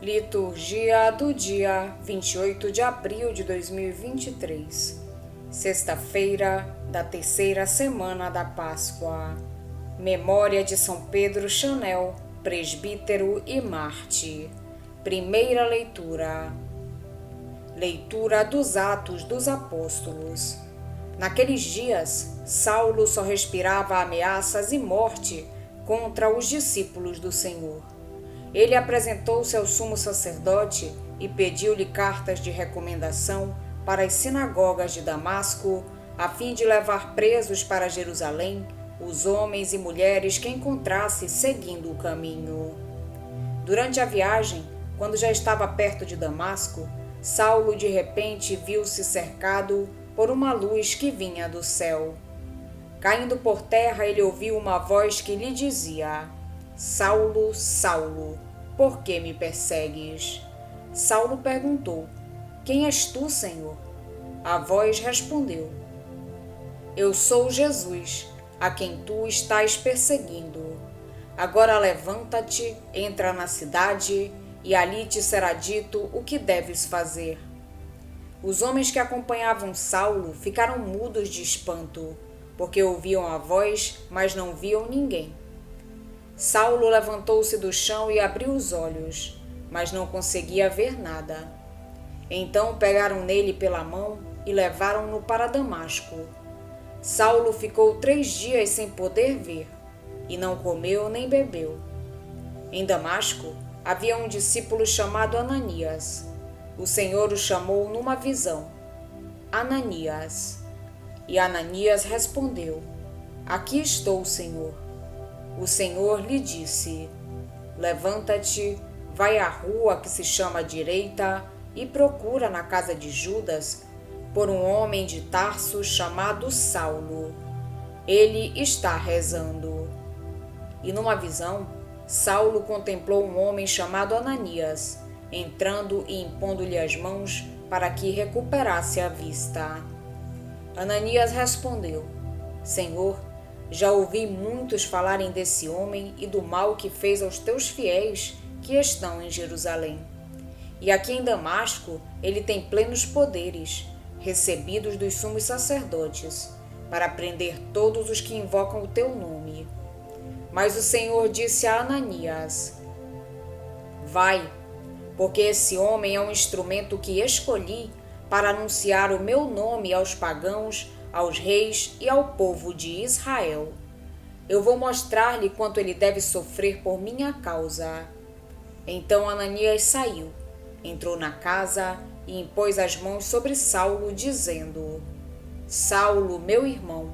Liturgia do dia 28 de abril de 2023, sexta-feira da terceira semana da Páscoa. Memória de São Pedro Chanel, presbítero e mártir. Primeira leitura. Leitura dos Atos dos Apóstolos. Naqueles dias, Saulo só respirava ameaças e morte contra os discípulos do Senhor. Ele apresentou-se ao sumo sacerdote e pediu-lhe cartas de recomendação para as sinagogas de Damasco, a fim de levar presos para Jerusalém os homens e mulheres que encontrasse seguindo o caminho. Durante a viagem, quando já estava perto de Damasco, Saulo de repente viu-se cercado por uma luz que vinha do céu. Caindo por terra, ele ouviu uma voz que lhe dizia: Saulo, Saulo, por que me persegues? Saulo perguntou: Quem és tu, Senhor? A voz respondeu: Eu sou Jesus, a quem tu estás perseguindo. Agora levanta-te, entra na cidade, e ali te será dito o que deves fazer. Os homens que acompanhavam Saulo ficaram mudos de espanto, porque ouviam a voz, mas não viam ninguém. Saulo levantou-se do chão e abriu os olhos, mas não conseguia ver nada. Então pegaram nele pela mão e levaram-no para Damasco. Saulo ficou 3 dias sem poder ver, e não comeu nem bebeu. Em Damasco havia um discípulo chamado Ananias. O Senhor o chamou numa visão: Ananias. E Ananias respondeu: Aqui estou, Senhor. O Senhor lhe disse: Levanta-te, vai à rua que se chama Direita e procura na casa de Judas por um homem de Tarso chamado Saulo. Ele está rezando. E numa visão, Saulo contemplou um homem chamado Ananias, entrando e impondo-lhe as mãos para que recuperasse a vista. Ananias respondeu: Senhor, já ouvi muitos falarem desse homem e do mal que fez aos teus fiéis que estão em Jerusalém. E aqui em Damasco ele tem plenos poderes, recebidos dos sumos sacerdotes, para prender todos os que invocam o teu nome. Mas o Senhor disse a Ananias: Vai, porque esse homem é um instrumento que escolhi para anunciar o meu nome aos pagãos, aos reis e ao povo de Israel. Eu vou mostrar-lhe quanto ele deve sofrer por minha causa. Então Ananias saiu, entrou na casa e impôs as mãos sobre Saulo, dizendo: Saulo, meu irmão,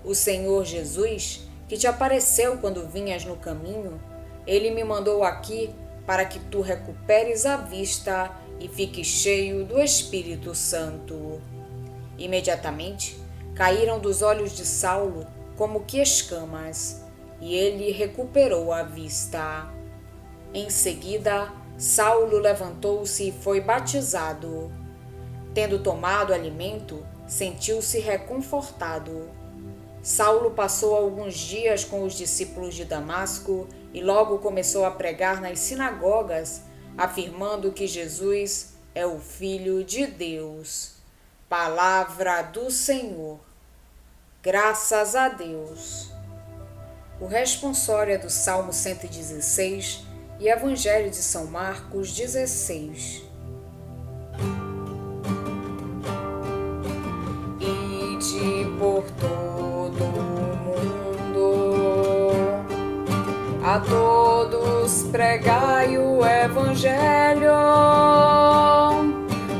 o Senhor Jesus, que te apareceu quando vinhas no caminho, ele me mandou aqui para que tu recuperes a vista e fiques cheio do Espírito Santo. Imediatamente caíram dos olhos de Saulo como que escamas, e ele recuperou a vista. Em seguida, Saulo levantou-se e foi batizado. Tendo tomado alimento, sentiu-se reconfortado. Saulo passou alguns dias com os discípulos de Damasco e logo começou a pregar nas sinagogas, afirmando que Jesus é o Filho de Deus. Palavra do Senhor. Graças a Deus. O responsório é do Salmo 116 e Evangelho de São Marcos 16. Ide por todo o mundo, a todos pregai o Evangelho,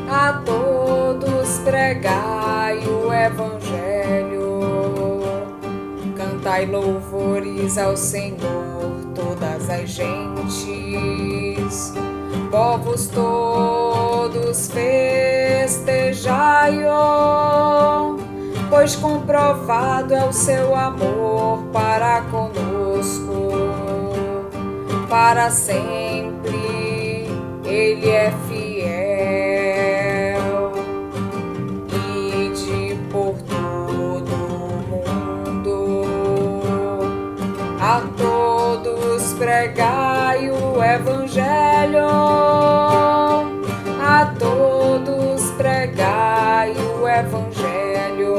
a todos pregai o Evangelho. Cantai louvores ao Senhor, todas as gentes, povos todos festejai-o, pois comprovado é o seu amor para conosco. Para sempre ele é fiel. Ide por todo o mundo, a todos pregai pregai o Evangelho, a todos pregai o Evangelho.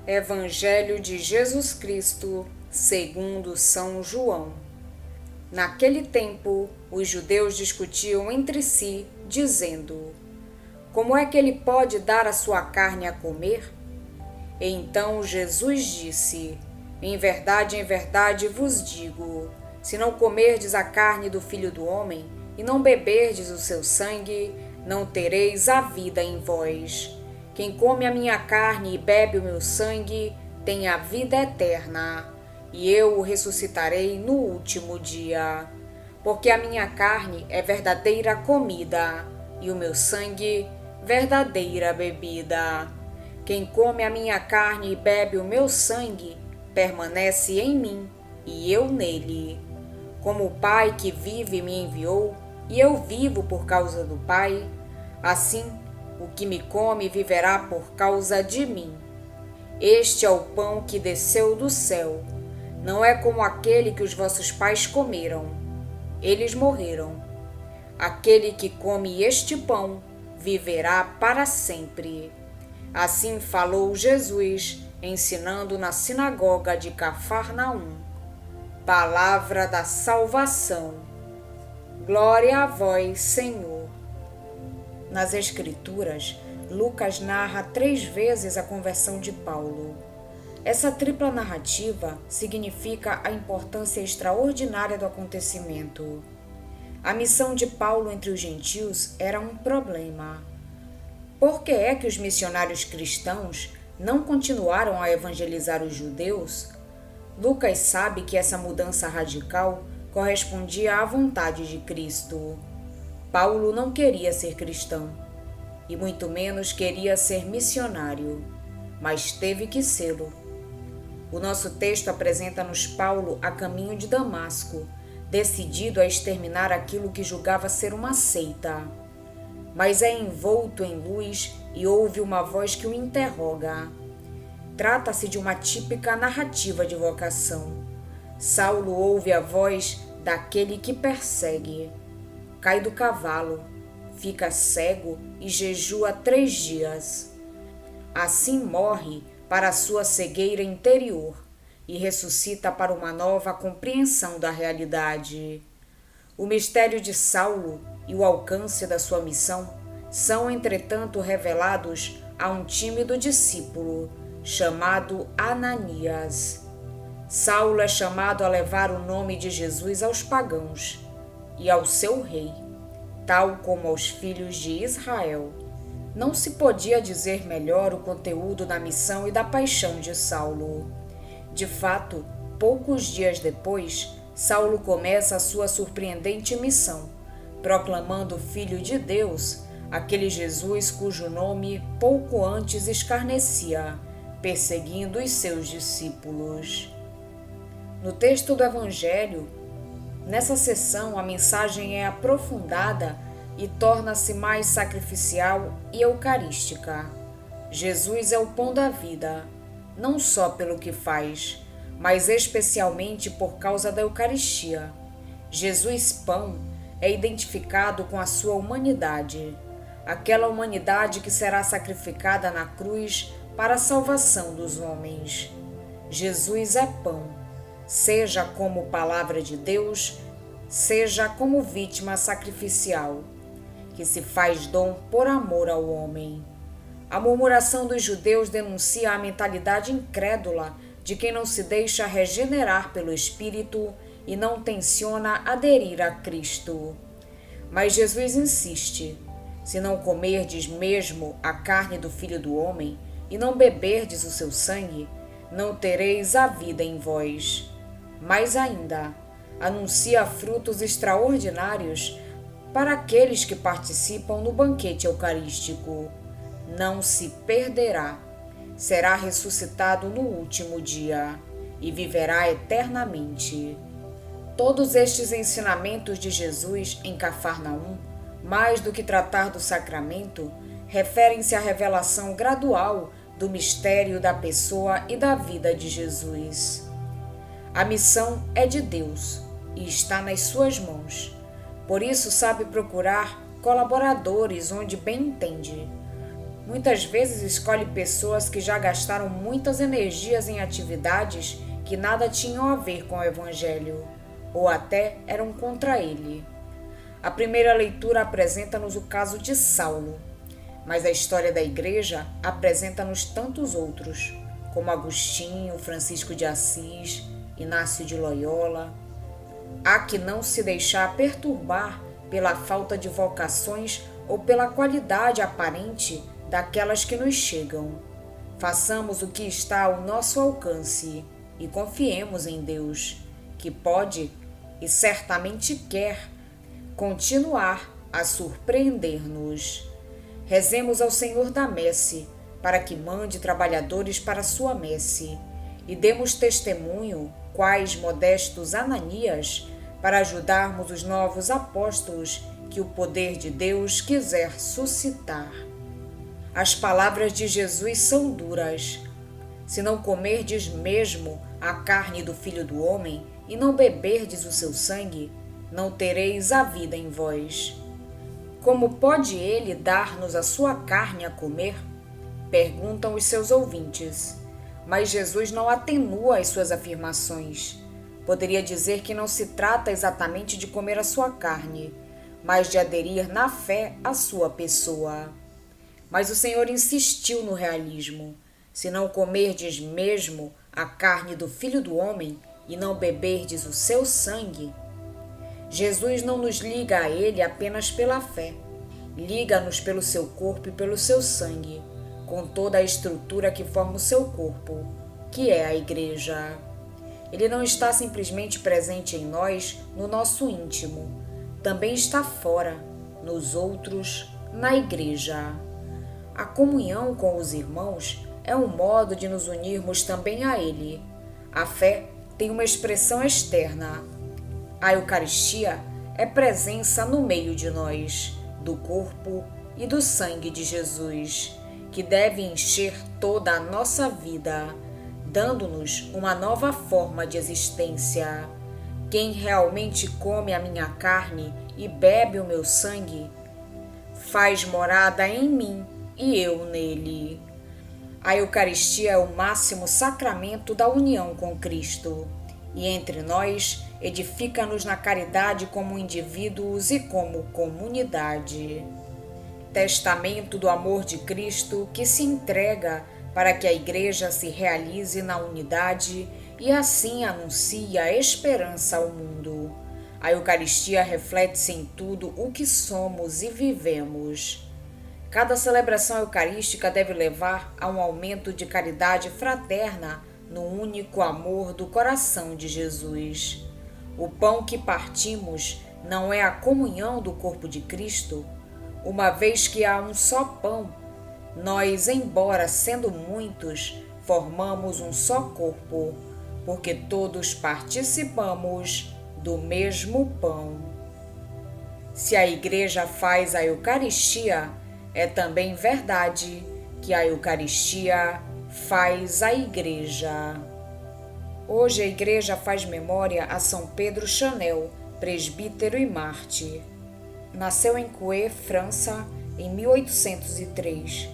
Evangelho de Jesus Cristo, segundo São João. Naquele tempo, os judeus discutiam entre si, dizendo: como é que ele pode dar a sua carne a comer? E então Jesus disse: em verdade vos digo, se não comerdes a carne do Filho do Homem e não beberdes o seu sangue, não tereis a vida em vós. Quem come a minha carne e bebe o meu sangue tem a vida eterna, e eu o ressuscitarei no último dia. Porque a minha carne é verdadeira comida, e o meu sangue verdadeira bebida. Quem come a minha carne e bebe o meu sangue permanece em mim, e eu nele. Como o Pai que vive me enviou, e eu vivo por causa do Pai, assim o que me come viverá por causa de mim. Este é o pão que desceu do céu. Não é como aquele que os vossos pais comeram. Eles morreram. Aquele que come este pão viverá para sempre. Assim falou Jesus, ensinando na sinagoga de Cafarnaum. Palavra da salvação. Glória a vós, Senhor. Nas Escrituras, Lucas narra 3 vezes a conversão de Paulo. Essa tripla narrativa significa a importância extraordinária do acontecimento. A missão de Paulo entre os gentios era um problema. Por que é que os missionários cristãos não continuaram a evangelizar os judeus? Lucas sabe que essa mudança radical correspondia à vontade de Cristo. Paulo não queria ser cristão, e muito menos queria ser missionário, mas teve que sê-lo. O nosso texto apresenta-nos Paulo a caminho de Damasco, decidido a exterminar aquilo que julgava ser uma seita. Mas é envolto em luz e ouve uma voz que o interroga. Trata-se de uma típica narrativa de vocação. Saulo ouve a voz daquele que persegue. Cai do cavalo, fica cego e jejua 3 dias. Assim morre para a sua cegueira interior e ressuscita para uma nova compreensão da realidade. O mistério de Saulo e o alcance da sua missão são, entretanto, revelados a um tímido discípulo chamado Ananias. Saulo é chamado a levar o nome de Jesus aos pagãos e ao seu rei, tal como aos filhos de Israel. Não se podia dizer melhor o conteúdo da missão e da paixão de Saulo. De fato, poucos dias depois, Saulo começa a sua surpreendente missão, proclamando o Filho de Deus, aquele Jesus cujo nome pouco antes escarnecia, perseguindo os seus discípulos. No texto do Evangelho, nessa sessão, a mensagem é aprofundada e torna-se mais sacrificial e eucarística. Jesus é o pão da vida, não só pelo que faz, mas especialmente por causa da Eucaristia. Jesus, pão, é identificado com a sua humanidade, aquela humanidade que será sacrificada na cruz para a salvação dos homens. Jesus é pão, seja como palavra de Deus, seja como vítima sacrificial, que se faz dom por amor ao homem. A murmuração dos judeus denuncia a mentalidade incrédula de quem não se deixa regenerar pelo Espírito e não tenciona aderir a Cristo. Mas Jesus insiste: se não comerdes mesmo a carne do Filho do Homem e não beberdes o seu sangue, não tereis a vida em vós. Mais ainda, anuncia frutos extraordinários para aqueles que participam no banquete eucarístico. Não se perderá, será ressuscitado no último dia e viverá eternamente. Todos estes ensinamentos de Jesus em Cafarnaum, mais do que tratar do sacramento, referem-se à revelação gradual do mistério da pessoa e da vida de Jesus. A missão é de Deus e está nas suas mãos. Por isso sabe procurar colaboradores onde bem entende. Muitas vezes escolhe pessoas que já gastaram muitas energias em atividades que nada tinham a ver com o Evangelho, ou até eram contra ele. A primeira leitura apresenta-nos o caso de Saulo, mas a história da Igreja apresenta-nos tantos outros, como Agostinho, Francisco de Assis, Inácio de Loyola. Há que não se deixar perturbar pela falta de vocações ou pela qualidade aparente daquelas que nos chegam. Façamos o que está ao nosso alcance e confiemos em Deus, que pode e certamente quer continuar a surpreender-nos. Rezemos ao Senhor da Messe para que mande trabalhadores para sua messe e demos testemunho, quais modestos Ananias, para ajudarmos os novos apóstolos que o poder de Deus quiser suscitar. As palavras de Jesus são duras. Se não comerdes mesmo a carne do Filho do Homem e não beberdes o seu sangue, não tereis a vida em vós. Como pode ele dar-nos a sua carne a comer? Perguntam os seus ouvintes. Mas Jesus não atenua as suas afirmações. Poderia dizer que não se trata exatamente de comer a sua carne, mas de aderir na fé à sua pessoa. Mas o Senhor insistiu no realismo. Se não comerdes mesmo a carne do Filho do Homem e não beberdes o seu sangue, Jesus não nos liga a ele apenas pela fé. Liga-nos pelo seu corpo e pelo seu sangue, com toda a estrutura que forma o seu corpo, que é a Igreja. Ele não está simplesmente presente em nós, no nosso íntimo. Também está fora, nos outros, na Igreja. A comunhão com os irmãos é um modo de nos unirmos também a Ele. A fé tem uma expressão externa. A Eucaristia é presença no meio de nós, do corpo e do sangue de Jesus, que deve encher toda a nossa vida, dando-nos uma nova forma de existência. Quem realmente come a minha carne e bebe o meu sangue, faz morada em mim e eu nele. A Eucaristia é o máximo sacramento da união com Cristo, e entre nós edifica-nos na caridade como indivíduos e como comunidade. Testamento do amor de Cristo que se entrega para que a Igreja se realize na unidade e assim anuncie a esperança ao mundo. A Eucaristia reflete-se em tudo o que somos e vivemos. Cada celebração eucarística deve levar a um aumento de caridade fraterna no único amor do coração de Jesus. O pão que partimos não é a comunhão do corpo de Cristo? Uma vez que há um só pão, nós, embora sendo muitos, formamos um só corpo, porque todos participamos do mesmo pão. Se a Igreja faz a Eucaristia, é também verdade que a Eucaristia faz a Igreja. Hoje a Igreja faz memória a São Pedro Chanel, presbítero e mártir. Nasceu em Coué, França, em 1803.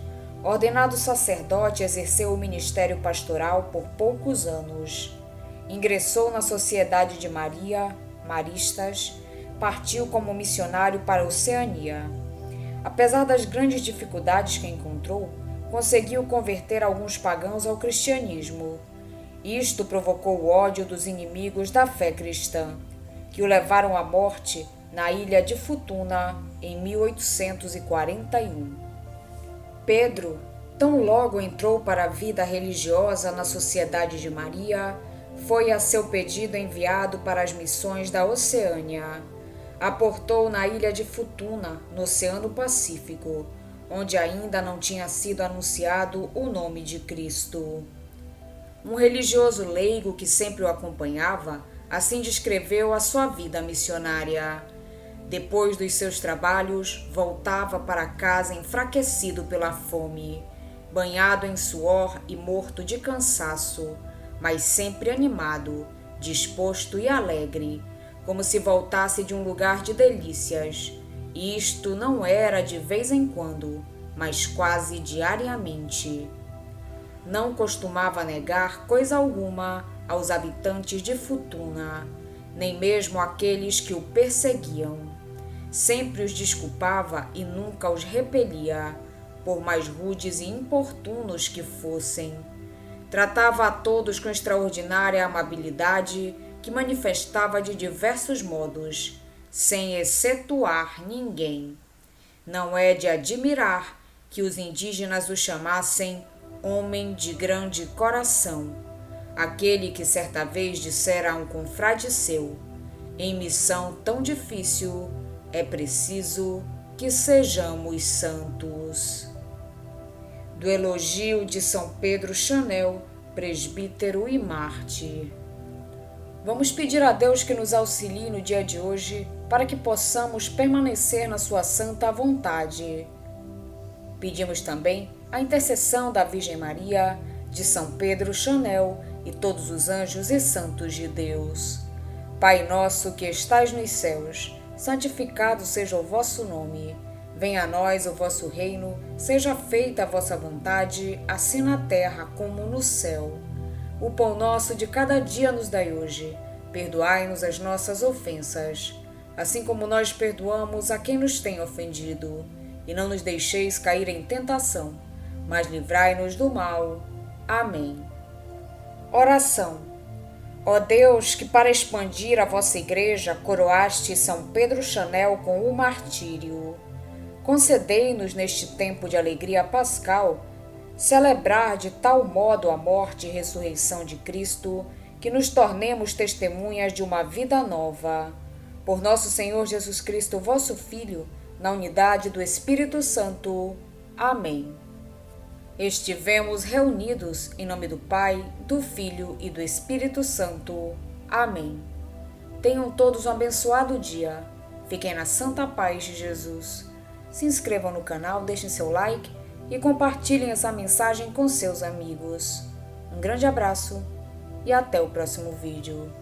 Ordenado sacerdote, exerceu o ministério pastoral por poucos anos. Ingressou na Sociedade de Maria, Maristas, partiu como missionário para a Oceania. Apesar das grandes dificuldades que encontrou, conseguiu converter alguns pagãos ao cristianismo. Isto provocou o ódio dos inimigos da fé cristã, que o levaram à morte na ilha de Futuna em 1841. Pedro, tão logo entrou para a vida religiosa na Sociedade de Maria, foi a seu pedido enviado para as missões da Oceânia. Aportou na ilha de Futuna, no Oceano Pacífico, onde ainda não tinha sido anunciado o nome de Cristo. Um religioso leigo que sempre o acompanhava, assim descreveu a sua vida missionária. Depois dos seus trabalhos, voltava para casa enfraquecido pela fome. banhado em suor e morto de cansaço, mas sempre animado, disposto e alegre, como se voltasse de um lugar de delícias. E isto não era de vez em quando, mas quase diariamente. Não costumava negar coisa alguma aos habitantes de Futuna, nem mesmo àqueles que o perseguiam. Sempre os desculpava e nunca os repelia, por mais rudes e importunos que fossem. Tratava a todos com extraordinária amabilidade, que manifestava de diversos modos, sem excetuar ninguém. Não é de admirar que os indígenas o chamassem homem de grande coração, aquele que certa vez dissera a um confrade seu: em missão tão difícil é preciso que sejamos santos. Do elogio de São Pedro Chanel, presbítero e mártir. Vamos pedir a Deus que nos auxilie no dia de hoje para que possamos permanecer na sua santa vontade. Pedimos também a intercessão da Virgem Maria, de São Pedro Chanel e todos os anjos e santos de Deus. Pai nosso que estais nos céus, santificado seja o vosso nome. Venha a nós o vosso reino, seja feita a vossa vontade, assim na terra como no céu. O pão nosso de cada dia nos dai hoje. Perdoai-nos as nossas ofensas, assim como nós perdoamos a quem nos tem ofendido. E não nos deixeis cair em tentação, mas livrai-nos do mal. Amém. Oração. Ó Deus, que para expandir a vossa Igreja coroaste São Pedro Chanel com o martírio, concedei-nos neste tempo de alegria pascal celebrar de tal modo a morte e ressurreição de Cristo que nos tornemos testemunhas de uma vida nova. Por nosso Senhor Jesus Cristo, vosso Filho, na unidade do Espírito Santo. Amém. Estivemos reunidos em nome do Pai, do Filho e do Espírito Santo. Amém. Tenham todos um abençoado dia. Fiquem na santa paz de Jesus. Se inscrevam no canal, deixem seu like e compartilhem essa mensagem com seus amigos. Um grande abraço e até o próximo vídeo.